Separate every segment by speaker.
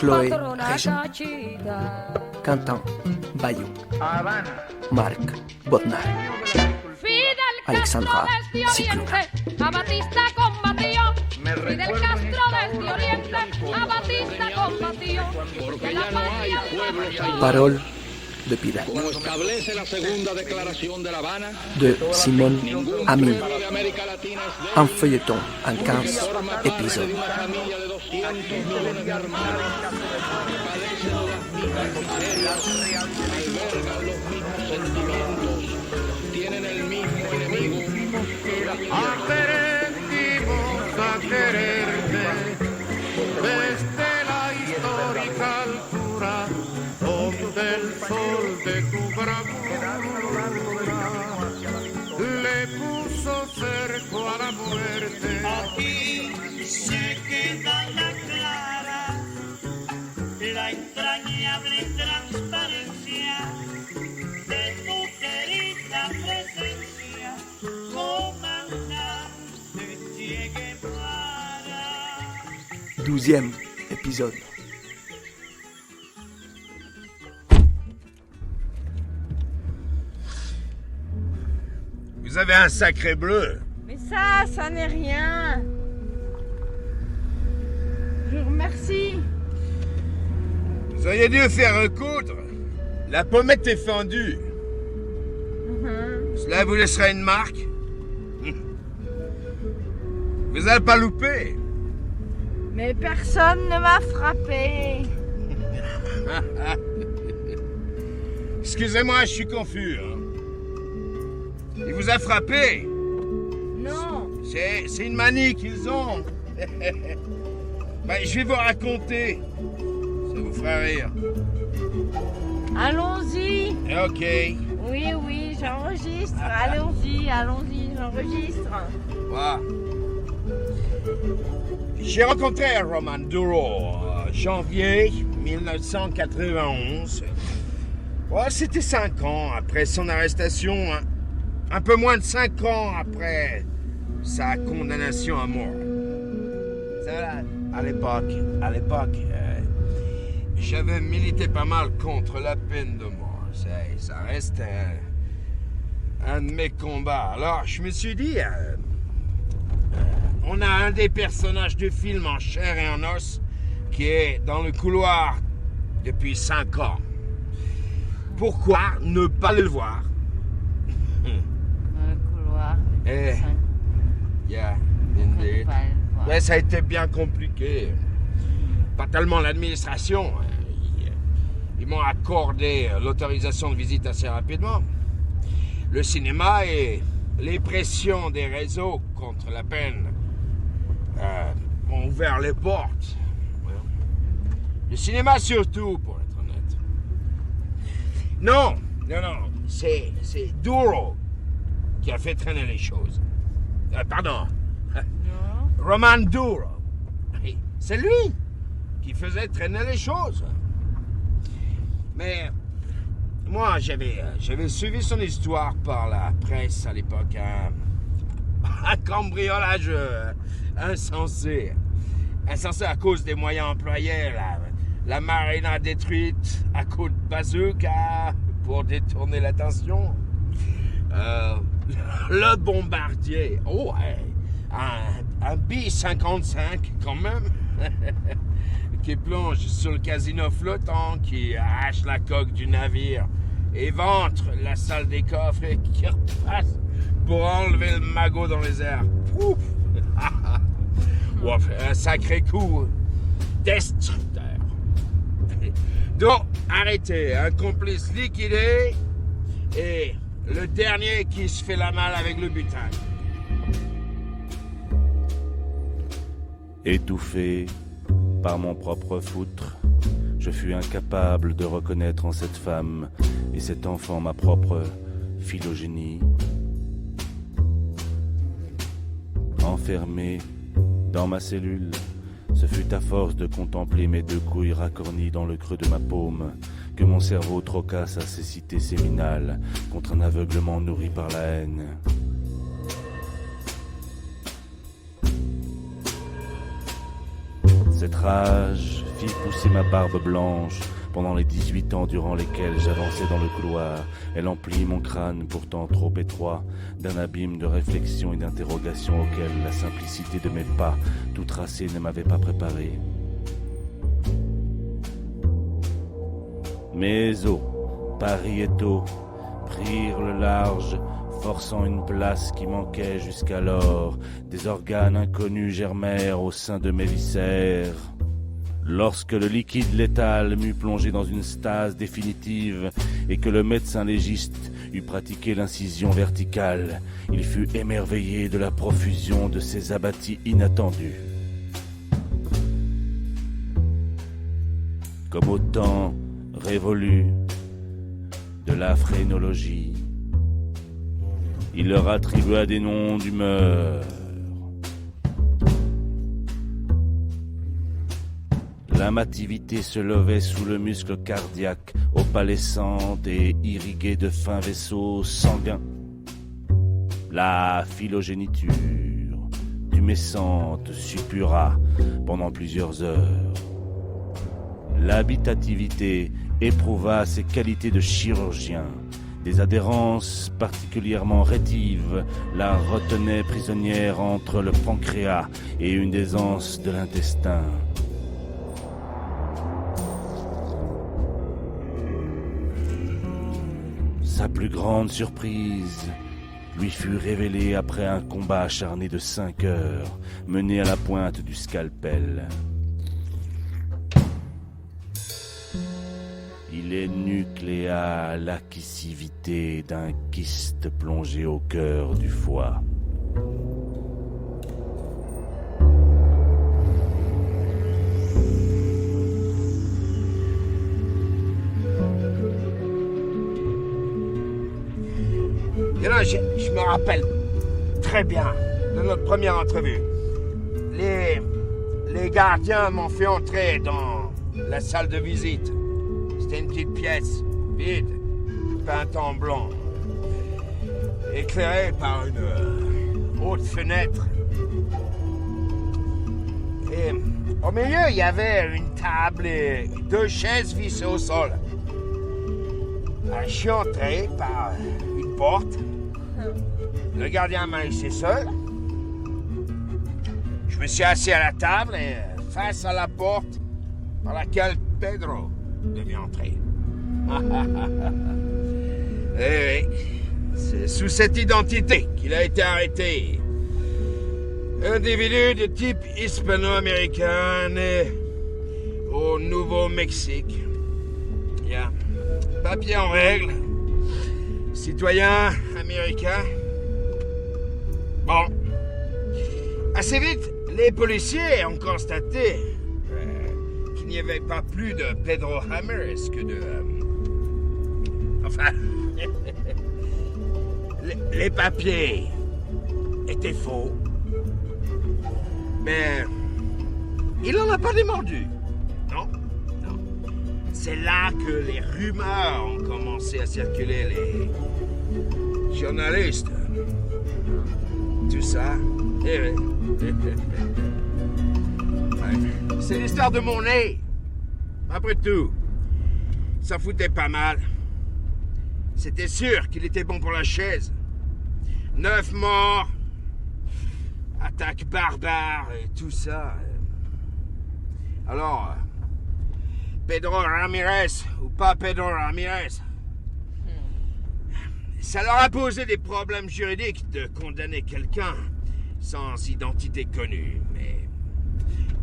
Speaker 1: Chloé Régent, Quentin Bayou, Marc Bodnar, Alexandra Cicluna.
Speaker 2: A Batista combatió, Fidel Castro desde Oriente, a Batista combatió.
Speaker 3: Porque ya no hay pueblos
Speaker 1: Parole de Pilar,
Speaker 3: como establece la segunda declaración de La Habana,
Speaker 1: de Simone
Speaker 3: ningún
Speaker 1: Amin.
Speaker 3: pueblo de América Latina es débil.
Speaker 1: Un feuilleton en 15
Speaker 3: Forma parte de
Speaker 1: épisodes.
Speaker 3: una familia de 200 millones de hermanos que padecen las mismas miserias, albergan los mismos sentimientos, tienen el mismo enemigo.
Speaker 4: Aprendimos a quererte desde la histórica altura donde el sol de tu bravura le puso cerco a la muerte.
Speaker 5: Aquí se queda la clara, la entrañable transparencia de tu querida presencia, comandante Che Guevara.
Speaker 1: 12e épisode.
Speaker 6: Vous avez un sacré bleu.
Speaker 7: Mais ça n'est rien. Je vous remercie.
Speaker 6: Vous auriez dû faire recoudre. La pommette est fendue. Cela vous laissera une marque. Vous n'allez pas louper.
Speaker 7: Mais personne ne m'a frappé.
Speaker 6: Excusez-moi, je suis confus. Hein. Il vous a frappé.
Speaker 7: Non.
Speaker 6: C'est une manie qu'ils ont. Ben, je vais vous raconter. Ça vous fera rire.
Speaker 7: Allons-y.
Speaker 6: Ok.
Speaker 7: Oui, j'enregistre. Allons-y, j'enregistre.
Speaker 6: Voilà. J'ai rencontré Roman Duro en janvier 1991. Ouais, c'était 5 ans après son arrestation, hein. Un peu moins de 5 ans après sa condamnation à mort. C'est là, à l'époque, j'avais milité pas mal contre la peine de mort. Ça reste un de mes combats. Alors, je me suis dit, on a un des personnages du film en chair et en os qui est dans le couloir depuis 5 ans. Pourquoi ne pas le voir?
Speaker 7: Dans le couloir.
Speaker 6: Eh, yeah, indeed. Ouais, ça a été bien compliqué. Pas tellement l'administration. Ils m'ont accordé l'autorisation de visite assez rapidement. Le cinéma et les pressions des réseaux contre la peine ont ouvert les portes. Le cinéma surtout, pour être honnête. Non, c'est Duro qui a fait traîner les choses. Pardon. Roman Duro. C'est lui qui faisait traîner les choses. Mais moi, j'avais suivi son histoire par la presse à l'époque. Un cambriolage insensé. Insensé à cause des moyens employés. La marina détruite à coups de bazooka pour détourner l'attention. Le bombardier. Oh, ouais. Un B-55 quand même. Qui plonge sur le casino flottant, qui arrache la coque du navire, éventre la salle des coffres et qui repasse pour enlever le magot dans les airs. Ouf. Ouf, un sacré coup destructeur. Donc, arrêtez, un complice liquidé et le dernier qui se fait la malle avec le butin.
Speaker 8: Étouffé par mon propre foutre, je fus incapable de reconnaître en cette femme et cet enfant ma propre phylogénie. Enfermé dans ma cellule, ce fut à force de contempler mes 2 couilles racornies dans le creux de ma paume que mon cerveau troqua sa cécité séminale contre un aveuglement nourri par la haine. Cette rage fit pousser ma barbe blanche pendant les 18 ans durant lesquels j'avançais dans le couloir. Elle emplit mon crâne, pourtant trop étroit, d'un abîme de réflexion et d'interrogation auquel la simplicité de mes pas, tout tracés, ne m'avait pas préparé. Mes os, Paris et eau, prirent le large, forçant une place qui manquait jusqu'alors. Des organes inconnus germèrent au sein de mes viscères. Lorsque le liquide létal m'eut plongé dans une stase définitive et que le médecin légiste eut pratiqué l'incision verticale, il fut émerveillé de la profusion de ces abattis inattendus. Comme au temps révolu de la phrénologie, il leur attribua des noms d'humeur. L'amativité se levait sous le muscle cardiaque, opalescente et irriguée de fins vaisseaux sanguins. La phylogéniture, tumescente, suppura pendant plusieurs heures. L'habitativité éprouva ses qualités de chirurgien. Des adhérences particulièrement rétives la retenaient prisonnière entre le pancréas et une des anses de l'intestin. Sa plus grande surprise lui fut révélée après un combat acharné de 5 heures, mené à la pointe du scalpel. Il énucléa l'acquisivité d'un kyste plongé au cœur du foie.
Speaker 6: Et là, je me rappelle très bien de notre première entrevue. Les gardiens m'ont fait entrer dans la salle de visite. C'était une petite pièce, vide, peinte en blanc, éclairée par une haute fenêtre. Et au milieu, il y avait une table et 2 chaises vissées au sol. Je suis entré par une porte. Le gardien m'a laissé seul. Je me suis assis à la table et face à la porte par laquelle Pedro devait entrer. Eh oui, c'est sous cette identité qu'il a été arrêté. Individu de type hispano-américain né au Nouveau-Mexique. Il y a papier en règle, citoyen américain. Bon, assez vite, les policiers ont constaté qu'il n'y avait pas plus de Pedro Ramirez que de... Enfin, les papiers étaient faux, mais il n'en a pas démordu. Non. C'est là que les rumeurs ont commencé à circuler, les journalistes. Tout ça. Ouais. C'est l'histoire de mon nez. Après tout, ça foutait pas mal. C'était sûr qu'il était bon pour la chaise. 9 morts, attaque barbare et tout ça. Alors, Pedro Ramirez ou pas Pedro Ramirez, ça leur a posé des problèmes juridiques de condamner quelqu'un sans identité connue. Mais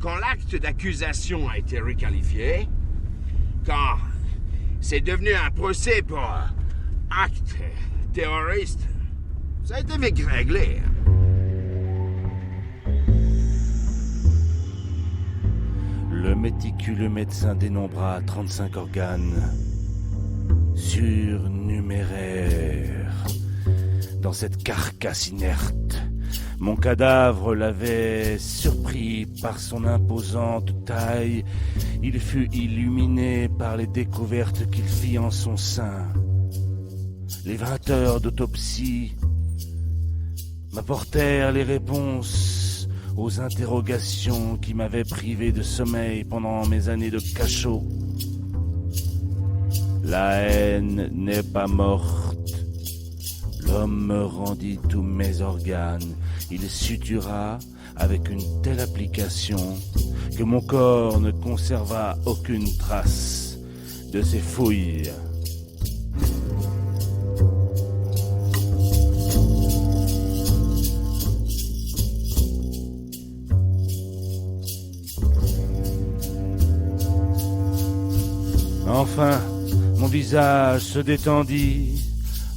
Speaker 6: quand l'acte d'accusation a été requalifié, quand c'est devenu un procès pour acte terroriste, ça a été vite réglé.
Speaker 8: Le méticuleux médecin dénombra 35 organes surnuméraires dans cette carcasse inerte. Mon cadavre l'avait surpris par son imposante taille. Il fut illuminé par les découvertes qu'il fit en son sein. Les 20 heures d'autopsie m'apportèrent les réponses aux interrogations qui m'avaient privé de sommeil pendant mes années de cachot. La haine n'est pas morte. L'homme me rendit tous mes organes. Il sutura avec une telle application que mon corps ne conserva aucune trace de ses fouilles. Enfin, mon visage se détendit,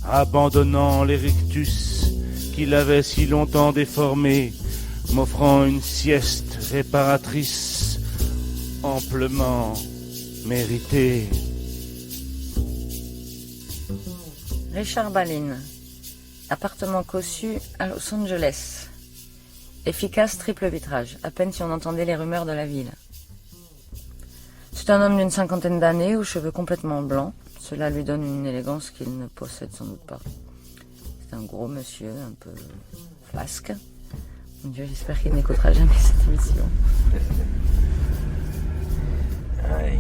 Speaker 8: abandonnant l'erectus qu'il avait si longtemps déformé, m'offrant une sieste réparatrice amplement méritée.
Speaker 9: Richard Ballin, appartement cossu à Los Angeles. Efficace triple vitrage, à peine si on entendait les rumeurs de la ville. C'est un homme d'une 50aine d'années, aux cheveux complètement blancs. Cela lui donne une élégance qu'il ne possède sans doute pas. C'est un gros monsieur, un peu flasque. Mon Dieu, j'espère qu'il n'écoutera jamais cette émission.
Speaker 6: Ouais.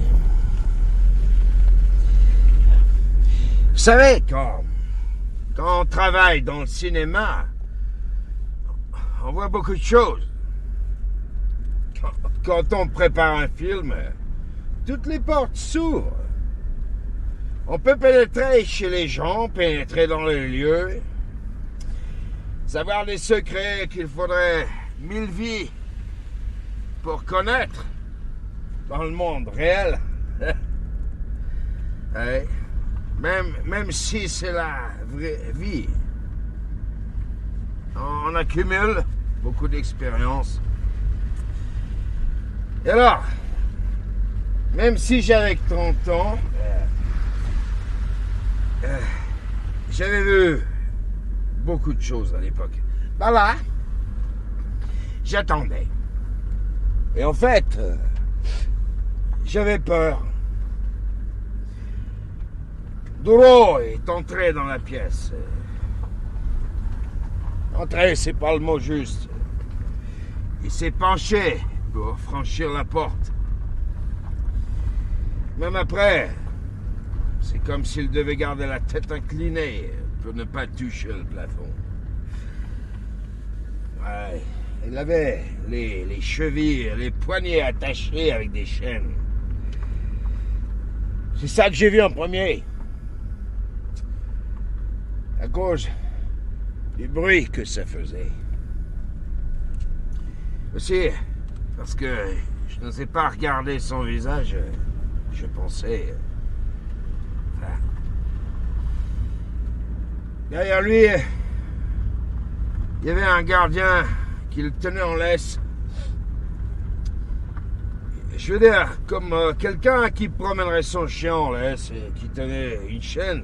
Speaker 6: Vous savez, quand on travaille dans le cinéma, on voit beaucoup de choses. Quand on prépare un film, toutes les portes s'ouvrent. On peut pénétrer chez les gens, pénétrer dans le lieu, savoir des secrets qu'il faudrait 1000 vies pour connaître dans le monde réel. Ouais. Même si c'est la vraie vie. On accumule beaucoup d'expérience. Et alors, même si j'avais 30 ans, j'avais vu beaucoup de choses à l'époque. Ben là, j'attendais. Et en fait, j'avais peur. Duro est entré dans la pièce. Entrer, c'est pas le mot juste. Il s'est penché pour franchir la porte. Même après, c'est comme s'il devait garder la tête inclinée pour ne pas toucher le plafond. Ouais, il avait les chevilles et les poignets attachés avec des chaînes. C'est ça que j'ai vu en premier. À cause du bruit que ça faisait. Aussi, parce que je n'osais pas regarder son visage, je pensais... Enfin, derrière lui, il y avait un gardien qui le tenait en laisse. Je veux dire, comme quelqu'un qui promènerait son chien en laisse et qui tenait une chaîne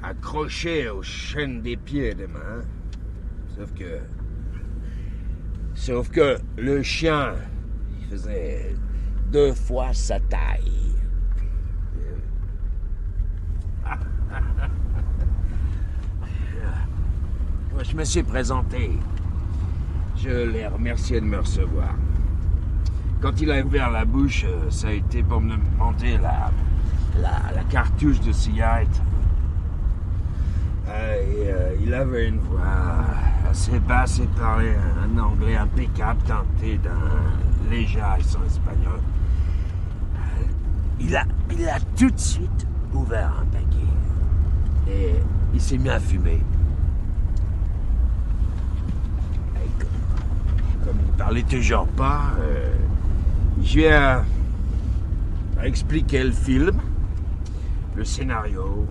Speaker 6: accrochée aux chaînes des pieds et des mains. Sauf que le chien, il faisait 2 fois sa taille. Moi, je me suis présenté. Je l'ai remercié de me recevoir. Quand il a ouvert la bouche, ça a été pour me demander la cartouche de cigarette. Il avait une voix assez basse et parlait un anglais impeccable teinté d'un léger accent espagnol. Il a tout de suite ouvert un paquet et il s'est mis à fumer. Comme il parlait toujours pas, je lui ai expliqué le film, le scénario,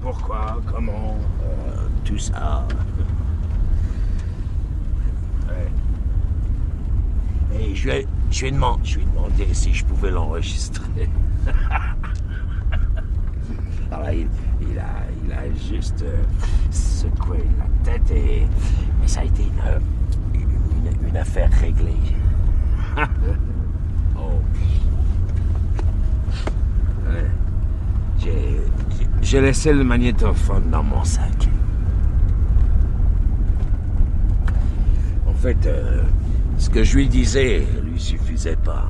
Speaker 6: pourquoi, comment, tout ça. Ouais. Et je lui ai demandé si je pouvais l'enregistrer. Alors il a juste secoué la tête et ça a été une affaire réglée. Oh. Ouais. J'ai laissé le magnétophone dans mon sac. En fait, Ce que je lui disais lui suffisait pas.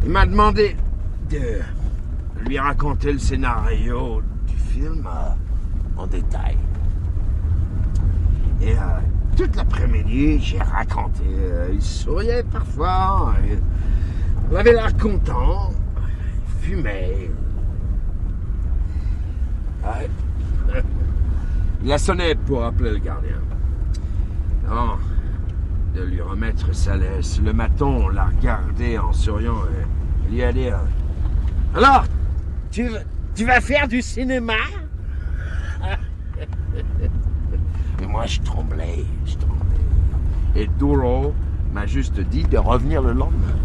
Speaker 6: Il m'a demandé de lui raconter le scénario du film en détail. Et toute l'après-midi, j'ai raconté. Il souriait parfois. Il avait l'air content. Il fumait. Il a sonné pour appeler le gardien. Avant de lui remettre sa laisse, le maton l'a regardé en souriant et il lui a dit « Alors, tu vas faire du cinéma ?» Et moi, je tremblais. Et Duro m'a juste dit de revenir le lendemain.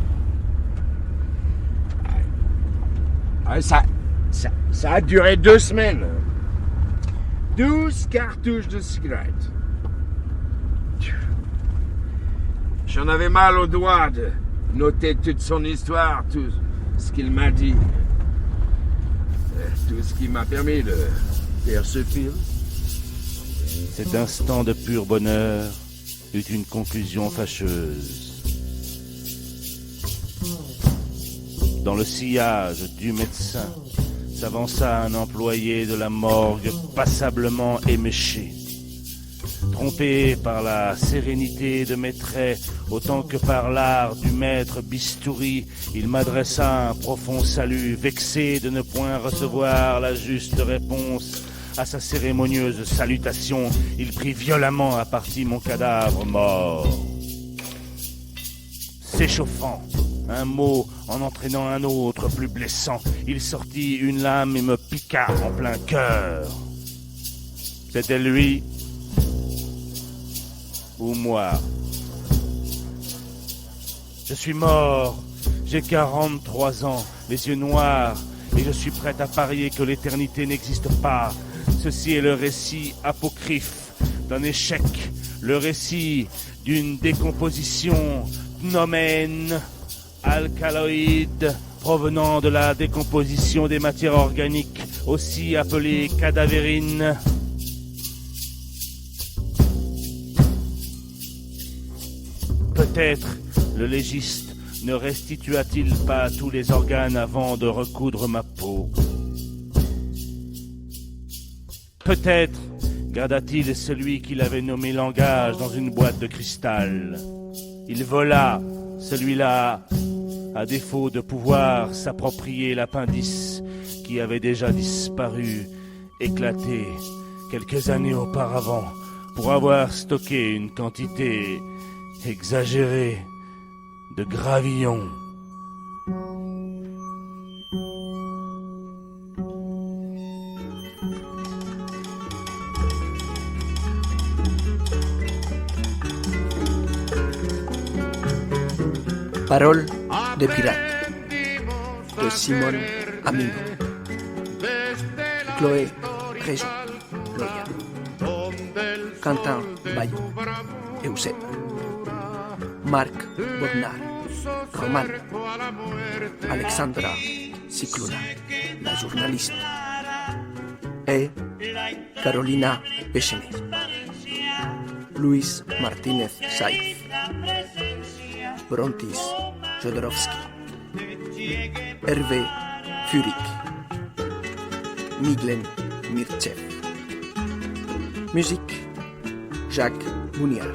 Speaker 6: Ça a duré 2 semaines. 12 cartouches de cigarettes. J'en avais mal au doigt de noter toute son histoire, tout ce qu'il m'a dit. Tout ce qui m'a permis de faire ce film.
Speaker 8: Cet instant de pur bonheur eut une conclusion fâcheuse. Dans le sillage du médecin s'avança un employé de la morgue passablement éméché. Trompé par la sérénité de mes traits autant que par l'art du maître bistouri, il m'adressa un profond salut, vexé de ne point recevoir la juste réponse à sa cérémonieuse salutation. Il prit violemment à partie mon cadavre mort. S'échauffant, un mot en entraînant un autre plus blessant, il sortit une lame et me piqua en plein cœur. C'était lui ou moi. Je suis mort, j'ai 43 ans, les yeux noirs, et je suis prêt à parier que l'éternité n'existe pas. Ceci est le récit apocryphe d'un échec, le récit d'une décomposition pneumène alcaloïde provenant de la décomposition des matières organiques, aussi appelées cadavérines. Peut-être le légiste ne restitua-t-il pas tous les organes avant de recoudre ma peau. Peut-être garda-t-il celui qu'il avait nommé langage dans une boîte de cristal. Il vola, celui-là, à défaut de pouvoir s'approprier l'appendice qui avait déjà disparu, éclaté quelques années auparavant, pour avoir stocké une quantité exagéré de gravillons.
Speaker 1: Paroles de pirate de Simone Amino. Chloé Réjean Loya. Quentin Bayou Eusèbe. Marc Bonnard Roman. Alexandra Cicluna, la journaliste. Et Carolina Pechenet. Luis Martínez Saiz. Brontis Jodorowsky. Hervé Furik. Miglen Mirchev. Musique Jacques Mouniard.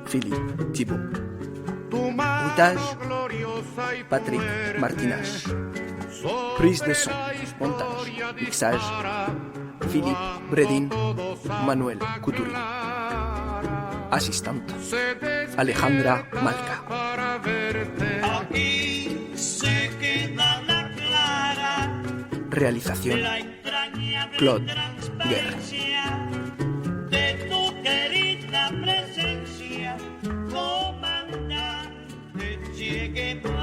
Speaker 1: Philippe Thibault. Montage Patrick Martinage. Prise de son, montage, mixage Philippe Bredin, Manuel Couturier. Assistante Alejandra Malca. Realización Claude Guerra.
Speaker 5: De tu querida presencia, comandante Che Guevara.